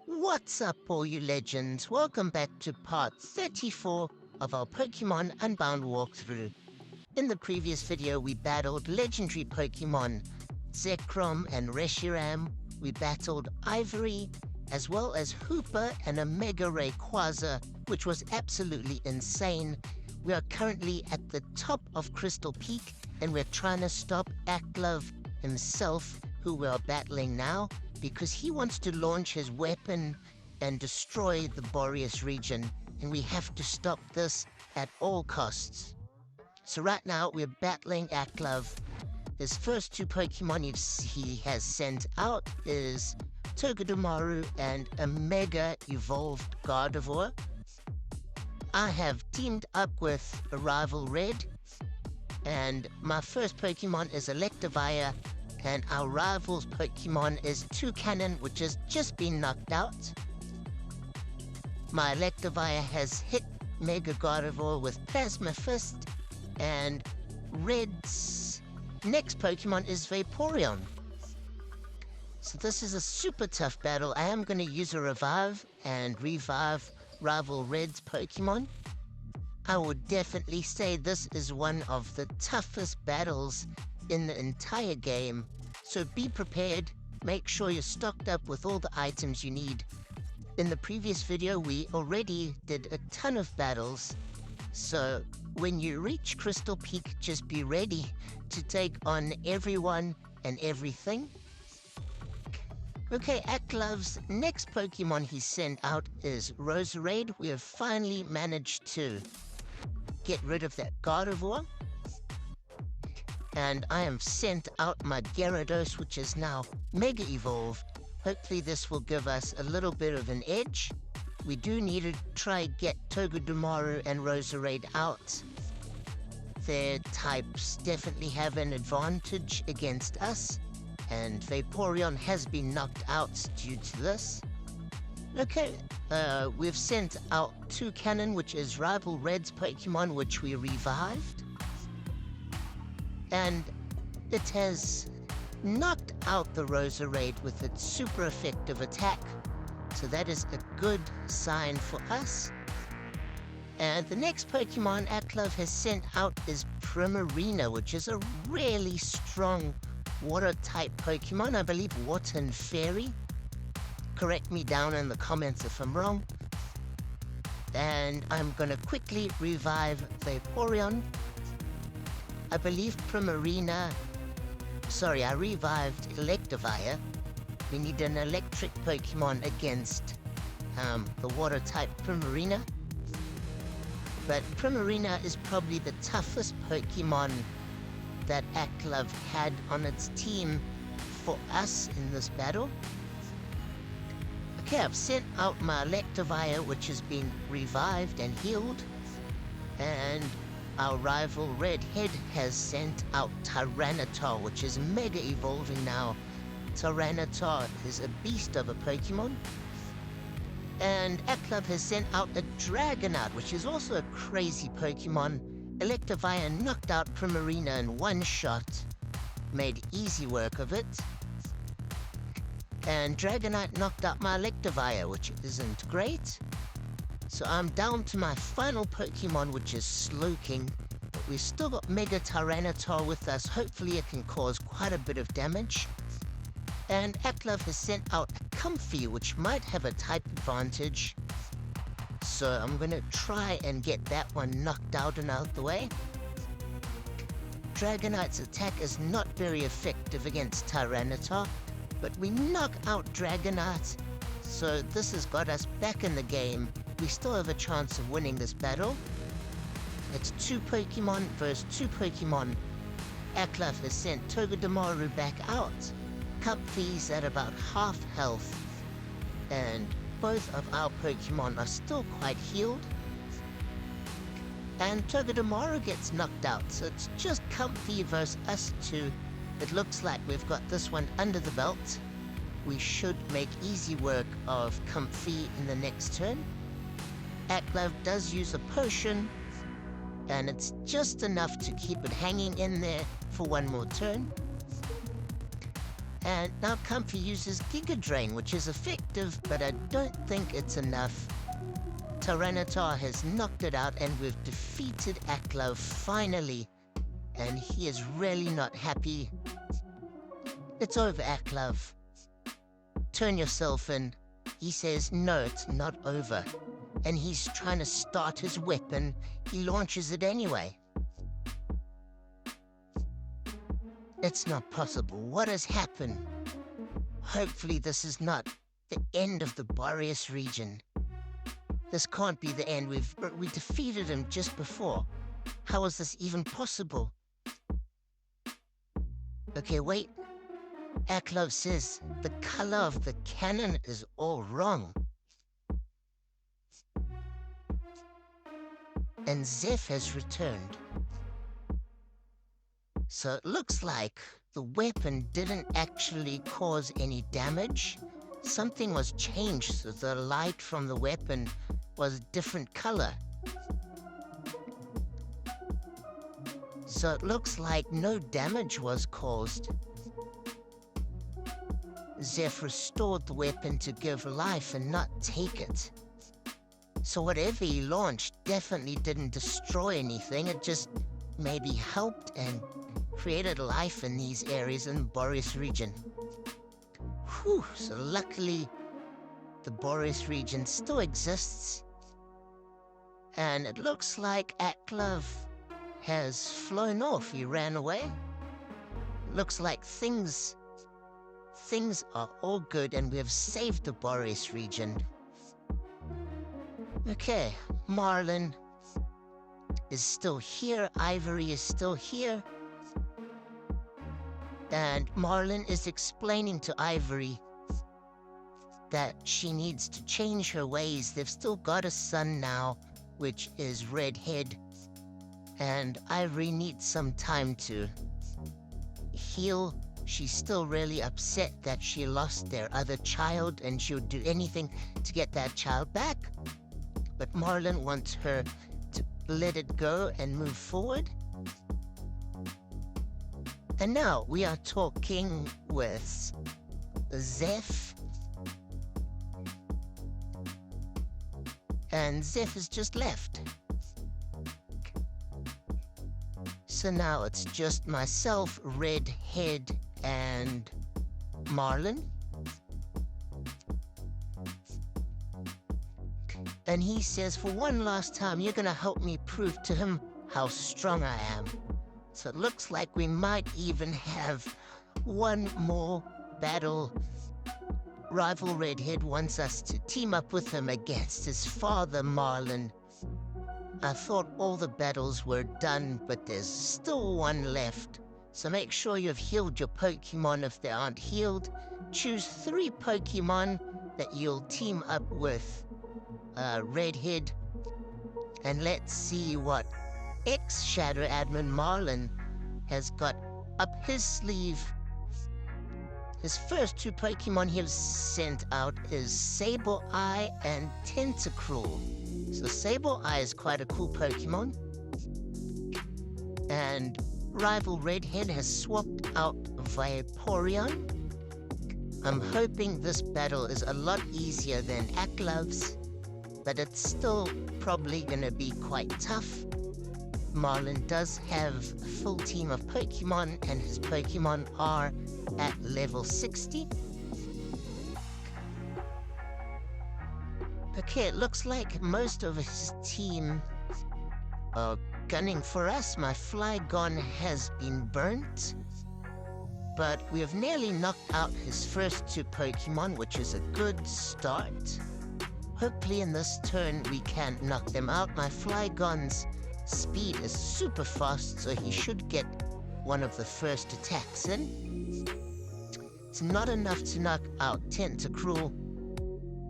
What's up, all you legends? Welcome back to part 34 of our Pokemon Unbound walkthrough. In the previous video, we battled legendary Pokemon Zekrom and Reshiram. We battled Ivory, as well as Hooper and a Mega Rayquaza, which was absolutely insane. We are currently at the top of Crystal Peak, and we're trying to stop Aklove himself, who we are battling now, because he wants to launch his weapon and destroy the Borrius region, and we have to stop this at all costs. So right now, we're battling Aklove. His first two Pokemon he has sent out is Togedemaru and a Mega Evolved Gardevoir. I have teamed up with a rival Red, and my first Pokemon is Electivire, and our rival's Pokemon is Toucannon, which has just been knocked out. My Electivire has hit Mega Gardevoir with Plasma Fist, and Red's next Pokemon is Vaporeon. So this is a super tough battle. I am going to use a revive and revive rival Red's Pokemon. I would definitely say this is one of the toughest battles in the entire game. So be prepared. Make sure you're stocked up with all the items you need. In the previous video, we already did a ton of battles. So when you reach Crystal Peak, just be ready to take on everyone and everything. Okay, Aklove's next Pokemon he sent out is Roserade. We have finally managed to get rid of that Gardevoir. And I have sent out my Gyarados, which is now Mega Evolved. Hopefully this will give us a little bit of an edge. We do need to try get Togedemaru and Roserade out. Their types definitely have an advantage against us, and Vaporeon has been knocked out due to this. Okay, we've sent out Toucannon, which is rival Red's Pokemon, which we revived. And it has knocked out the Roserade with its super effective attack. So that is a good sign for us. And the next Pokemon Aklove has sent out is Primarina, which is a really strong water-type Pokemon. I believe Water and Fairy. Correct me down in the comments if I'm wrong. And I'm going to quickly revive Vaporeon. I believe Primarina... Sorry, I revived Electivire. We need an electric Pokemon against the water-type Primarina. But Primarina is probably the toughest Pokemon that Aklove had on its team for us in this battle. Okay, I've sent out my Electivire, which has been revived and healed. And our rival Redhead has sent out Tyranitar, which is Mega Evolving now. Tyranitar is a beast of a Pokemon. And Aklove has sent out a Dragonite, which is also a crazy Pokemon. Electivire knocked out Primarina in one shot. Made easy work of it. And Dragonite knocked out my Electivire, which isn't great. So I'm down to my final Pokemon, which is Slowking. But we've still got Mega Tyranitar with us. Hopefully it can cause quite a bit of damage. And Aklove has sent out a Comfey, which might have a type advantage. So I'm going to try and get that one knocked out and out the way. Dragonite's attack is not very effective against Tyranitar, but we knock out Dragonite, so this has got us back in the game. We still have a chance of winning this battle. It's two Pokemon versus two Pokemon. Aklove has sent Togedemaru back out. Comfey's at about half health, and both of our Pokemon are still quite healed. And Togedemaru gets knocked out, so it's just Comfey versus us two. It looks like we've got this one under the belt. We should make easy work of Comfey in the next turn. Aklove does use a potion, and it's just enough to keep it hanging in there for one more turn. And now Comfy uses Giga Drain, which is effective, but I don't think it's enough. Tyranitar has knocked it out, and we've defeated Aklove finally. And he is really not happy. It's over, Aklove. Turn yourself in. He says, no, it's not over. And he's trying to start his weapon. He launches it anyway. It's not possible. What has happened? Hopefully this is not the end of the Borrius Region. This can't be the end. We defeated him just before. How is this even possible? Okay, wait. Aklove says the color of the cannon is all wrong. And Zeph has returned. So it looks like the weapon didn't actually cause any damage. Something was changed, so the light from the weapon was a different color. So it looks like no damage was caused. Zeph restored the weapon to give life and not take it. So whatever he launched definitely didn't destroy anything. It just maybe helped and created life in these areas in the Borrius Region. Whew, so luckily the Borrius Region still exists. And it looks like Aklove has flown off. He ran away. Looks like things are all good and we have saved the Borrius Region. Okay, Marlin is still here. Ivory is still here. And Marlin is explaining to Ivory that she needs to change her ways. They've still got a son now, which is Redhead. And Ivory needs some time to heal. She's still really upset that she lost their other child, and she would do anything to get that child back. But Marlin wants her to let it go and move forward. And now we are talking with Zeph. And Zeph has just left. So now it's just myself, Redhead, and Marlin. And he says, for one last time, you're gonna help me prove to him how strong I am. So it looks like we might even have one more battle. Rival Redhead wants us to team up with him against his father, Marlin. I thought all the battles were done, but there's still one left. So make sure you've healed your Pokemon if they aren't healed. Choose 3 Pokemon that you'll team up with Redhead. And let's see what ex-Shadow Admin Marlin has got up his sleeve. His first 2 Pokemon he's sent out is Sableye and Tentacruel. So Sableye is quite a cool Pokemon. And Rival Redhead has swapped out Vaporeon. I'm hoping this battle is a lot easier than Aklove's, but it's still probably gonna be quite tough. Marlin does have a full team of Pokemon, and his Pokemon are at level 60. Okay, it looks like most of his team are gunning for us. My Flygon has been burnt, but we have nearly knocked out his first 2 Pokemon, which is a good start. Hopefully in this turn we can knock them out. My Flygon's speed is super fast, so he should get one of the first attacks in. It's not enough to knock out Tentacruel,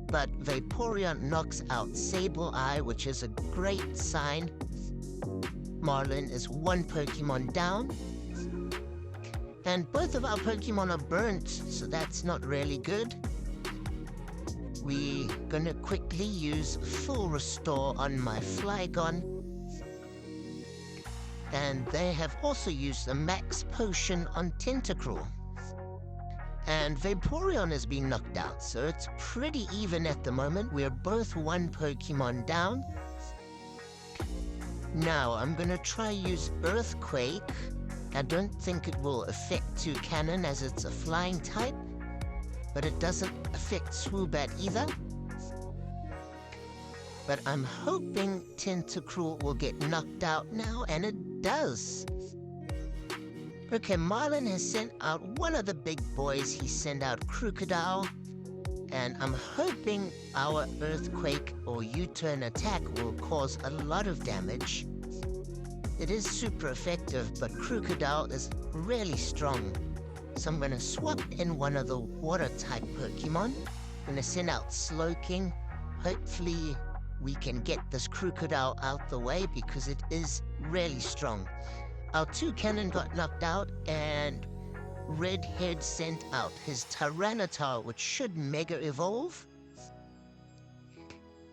but Vaporeon knocks out Sableye, which is a great sign. Marlin is 1 Pokemon down. And both of our Pokemon are burnt, so that's not really good. We're gonna quickly use full restore on my Flygon. And they have also used a max potion on Tentacruel. And Vaporeon has been knocked out, so it's pretty even at the moment. We're both one Pokemon down. Now, I'm gonna try use Earthquake. I don't think it will affect Toucannon as it's a flying type, but it doesn't affect Swoobat either. But I'm hoping Tentacruel will get knocked out now, and it does. Okay, Marlon has sent out one of the big boys. He sent out Crocodile, and I'm hoping our Earthquake or U-turn attack will cause a lot of damage. It is super effective, but Crocodile is really strong. So I'm going to swap in one of the water-type Pokemon. I'm going to send out Slowking. Hopefully we can get this Crocodile out the way because it is really strong. Our Toucannon got knocked out, and Redhead sent out his Tyranitar, which should Mega Evolve.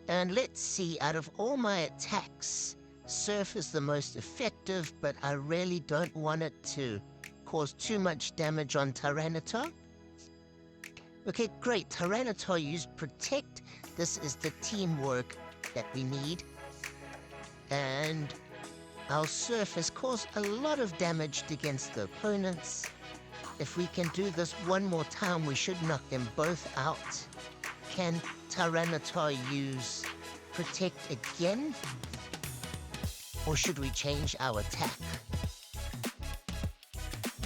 And let's see, out of all my attacks, Surf is the most effective, but I really don't want it to cause too much damage on Tyranitar. Okay, great. Tyranitar used Protect. This is the teamwork that we need. And our Surf has caused a lot of damage against the opponents. If we can do this one more time, we should knock them both out. Can Tyranitar use Protect again? Or should we change our attack?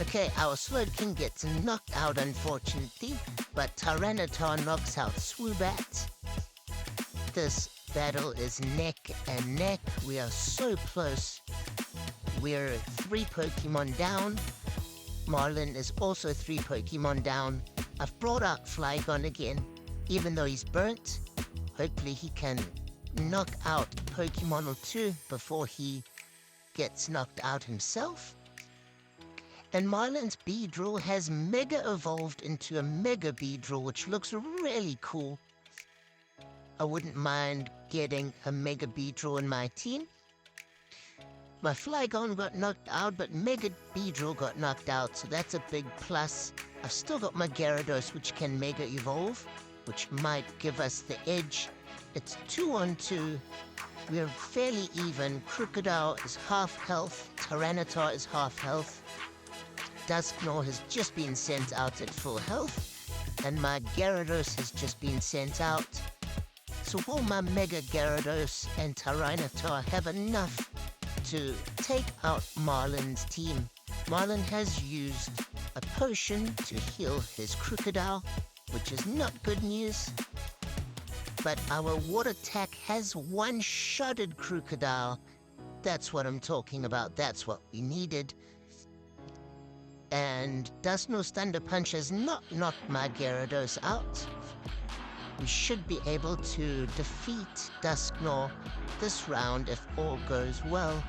Okay, our Slowking gets knocked out, unfortunately, but Tyranitar knocks out Swoobat. This battle is neck and neck. We are so close. We're 3 Pokemon down. Marlin is also 3 Pokemon down. I've brought out Flygon again, even though he's burnt. Hopefully he can knock out Pokemon or 2 before he gets knocked out himself. And Marlin's Beedrill has Mega Evolved into a Mega Beedrill, which looks really cool. I wouldn't mind getting a Mega Beedrill in my team. My Flygon got knocked out, but Mega Beedrill got knocked out, so that's a big plus. I've still got my Gyarados, which can Mega Evolve, which might give us the edge. It's 2-on-2. We're fairly even. Crocodile is half health. Tyranitar is half health. Dusknoir has just been sent out at full health. And my Gyarados has just been sent out. So will my Mega Gyarados and Tyranitar have enough to take out Marlin's team? Marlin has used a potion to heal his Crocodile, which is not good news. But our water attack has one-shotted Crocodile. That's what I'm talking about. That's what we needed. And Dusknoir's Thunder Punch has not knocked my Gyarados out. We should be able to defeat Dusknoir this round if all goes well.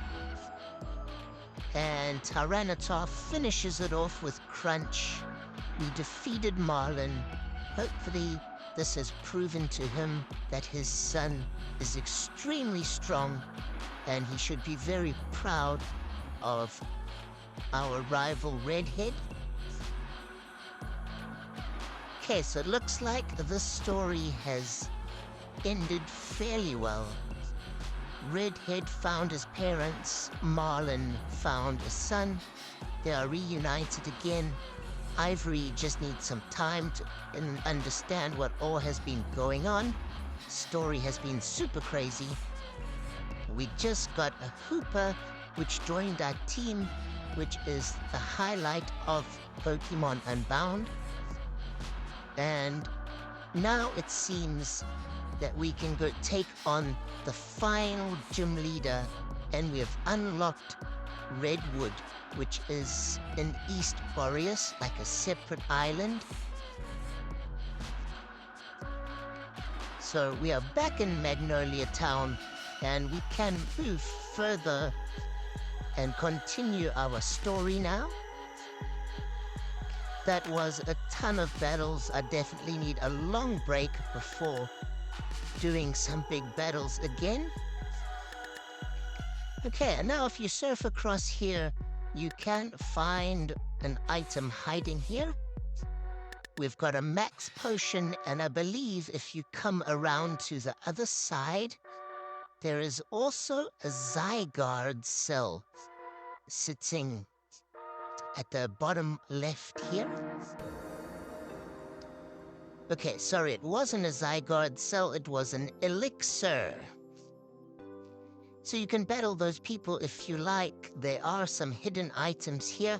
And Tyranitar finishes it off with Crunch. We defeated Marlin. Hopefully this has proven to him that his son is extremely strong, and he should be very proud of our rival Redhead. Okay, so it looks like this story has ended fairly well. Redhead found his parents, Marlin found a son. They are reunited again. Ivory just needs some time to understand what all has been going on. Story has been super crazy. We just got a Hooper, which joined our team, which is the highlight of Pokemon Unbound. And now it seems that we can go take on the final gym leader, and we have unlocked Redwood, which is in East Borrius, like a separate island. So we are back in Magnolia Town, and we can move further and continue our story now. That was a ton of battles. I definitely need a long break before doing some big battles again. Okay, and now if you surf across here, you can find an item hiding here. We've got a max potion, and I believe if you come around to the other side, there is also a Zygarde cell sitting at the bottom left here. Okay, sorry, it wasn't a Zygarde cell, it was an elixir. So you can battle those people if you like. There are some hidden items here,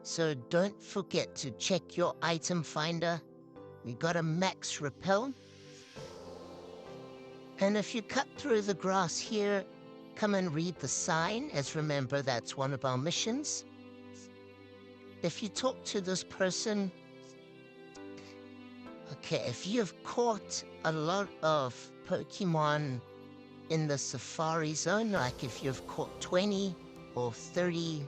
so don't forget to check your item finder. We got a max repel. And if you cut through the grass here, come and read the sign, as remember that's one of our missions. If you talk to this person, okay, if you've caught a lot of Pokemon in the Safari Zone, like if you've caught 20 or 30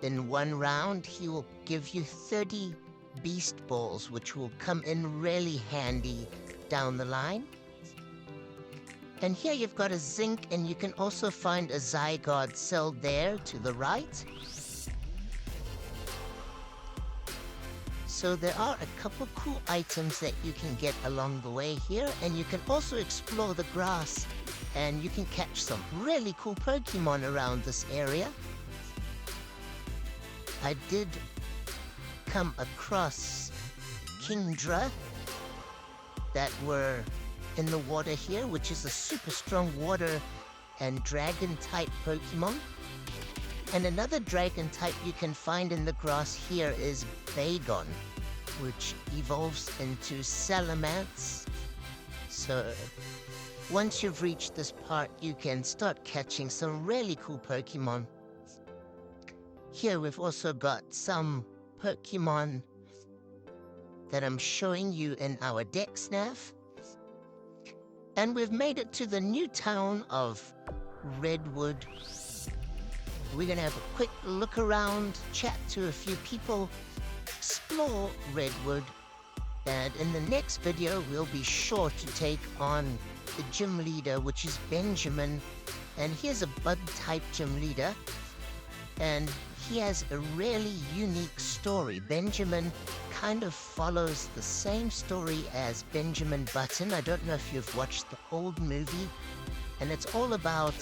in one round, he will give you 30 Beast Balls, which will come in really handy down the line. And here you've got a zinc, and you can also find a Zygarde cell there to the right. So there are a couple cool items that you can get along the way here, and you can also explore the grass, and you can catch some really cool Pokemon around this area. I did come across Kingdra that were in the water here, which is a super strong water and dragon type Pokemon. And another dragon type you can find in the grass here is Bagon, which evolves into Salamence. So once you've reached this part, you can start catching some really cool Pokemon. Here we've also got some Pokemon that I'm showing you in our Dex Nav. And we've made it to the new town of Redwood. We're gonna have a quick look around, chat to a few people, explore Redwood, and in the next video we'll be sure to take on the gym leader, which is Benjamin. And here's a bug type gym leader, and he has a really unique story. Benjamin kind of follows the same story as Benjamin Button. I don't know if you've watched the old movie, and it's all about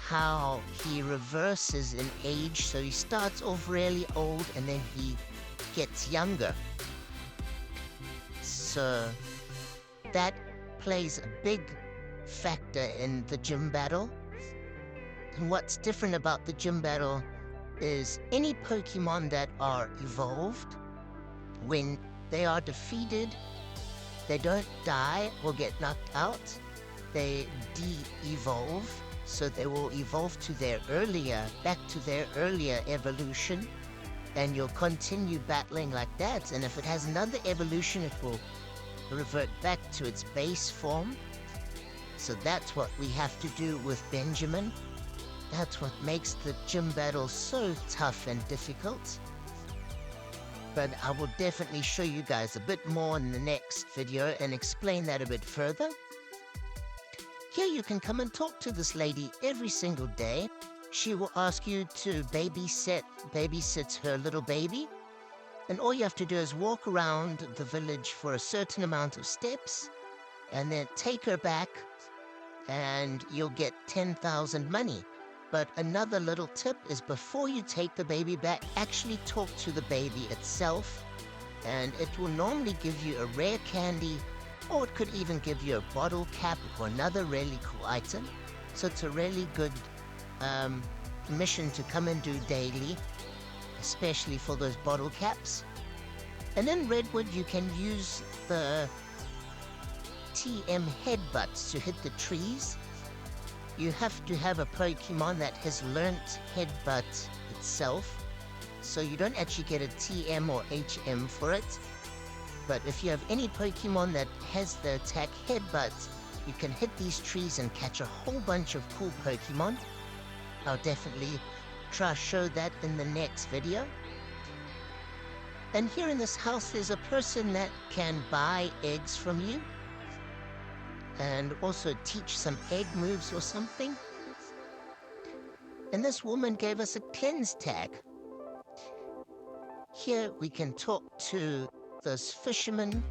how he reverses in age. So he starts off really old and then he gets younger. So that plays a big factor in the gym battle. And what's different about the gym battle is any Pokemon that are evolved, when they are defeated, they don't die or get knocked out. They de-evolve, so they will evolve to back to their earlier evolution, and you'll continue battling like that. And if it has another evolution, it will revert back to its base form. So that's what we have to do with Benjamin. That's what makes the gym battle so tough and difficult. But I will definitely show you guys a bit more in the next video and explain that a bit further. Here you can come and talk to this lady every single day. She will ask you to babysit her little baby. And all you have to do is walk around the village for a certain amount of steps, and then take her back, and you'll get 10,000 money. But another little tip is, before you take the baby back, actually talk to the baby itself, and it will normally give you a rare candy, or it could even give you a bottle cap or another really cool item. So it's a really good mission to come and do daily, especially for those bottle caps. And in Redwood, you can use the TM headbutts to hit the trees. You have to have a Pokemon that has learnt Headbutt itself, so you don't actually get a TM or HM for it. But if you have any Pokemon that has the attack Headbutt, you can hit these trees and catch a whole bunch of cool Pokemon. I'll definitely try to show that in the next video. And here in this house, there's a person that can buy eggs from you, and also teach some egg moves or something. And this woman gave us a cleanse tag. Here we can talk to this fisherman,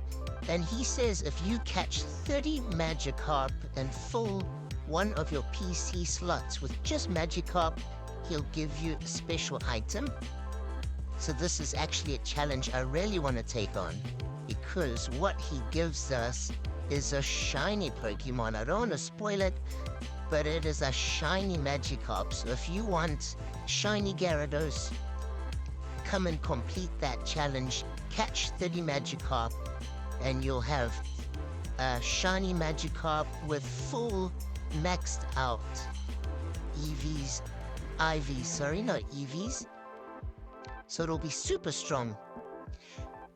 and he says if you catch 30 Magikarp and fill one of your PC slots with just Magikarp, he'll give you a special item. So this is actually a challenge I really want to take on, because what he gives us is a shiny Pokemon. I don't want to spoil it, but it is a shiny Magikarp. So if you want shiny Gyarados, come and complete that challenge. Catch 30 Magikarp, and you'll have a shiny Magikarp with full maxed out IVs, sorry, not EVs. So it'll be super strong.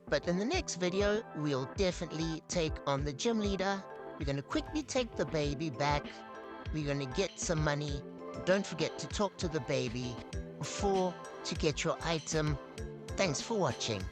But in the next video, we'll definitely take on the gym leader. We're going to quickly take the baby back. We're going to get some money. Don't forget to talk to the baby before to get your item. Thanks for watching.